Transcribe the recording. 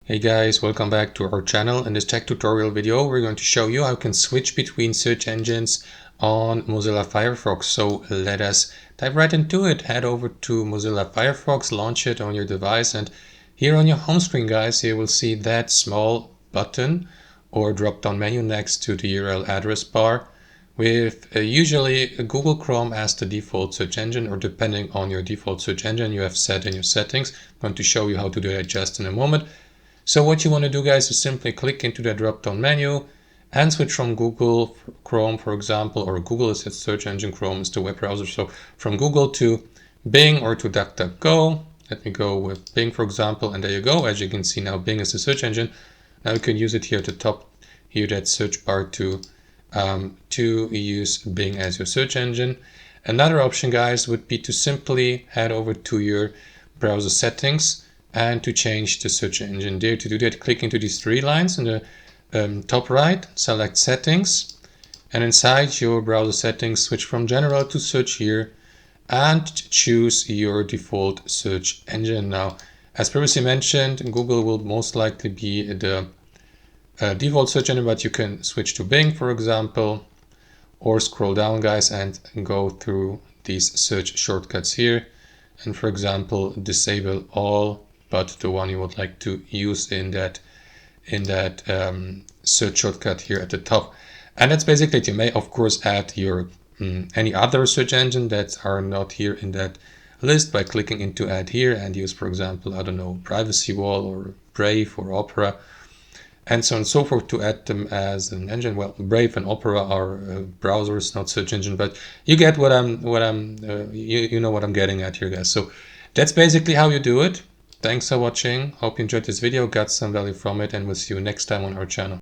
Hey guys, welcome back to our channel. In this tech tutorial video, we're going to show you how you can switch between search engines on Mozilla Firefox. So let us dive right into it. Head over to Mozilla Firefox, launch it on your device, and here on your home screen, guys, you will see that small button or drop-down menu next to the URL address bar with usually Google Chrome as the default search engine, or depending on your default search engine you have set in your settings. I'm going to show you how to do that just in a moment. So what you want to do, guys, is simply click into the drop-down menu and switch from Google Chrome, for example, or Google is its search engine, Chrome is the web browser. So from Google to Bing or to DuckDuckGo. Let me go with Bing, for example, and there you go. As you can see now, Bing is the search engine. Now you can use it here at the top, here that search bar to use Bing as your search engine. Another option, guys, would be to simply head over to your browser settings and to change the search engine there. To do that, click into these three lines in the top right, select settings, and inside your browser settings, switch from general to search here and choose your default search engine. Now, as previously mentioned, Google will most likely be the default search engine, but you can switch to Bing, for example, or scroll down, guys, and go through these search shortcuts here. And for example, disable all but the one you would like to use in that search shortcut here at the top. And that's basically it. You may of course add your any other search engine that are not here in that list by clicking into add here and use, for example, I don't know, Privacy Wall or Brave or Opera and so on and so forth to add them as an engine. Well, Brave and Opera are browsers, not search engine, but you get what you know what I'm getting at here, guys. So that's basically how you do it. Thanks for watching. Hope you enjoyed this video, got some value from it, and we'll see you next time on our channel.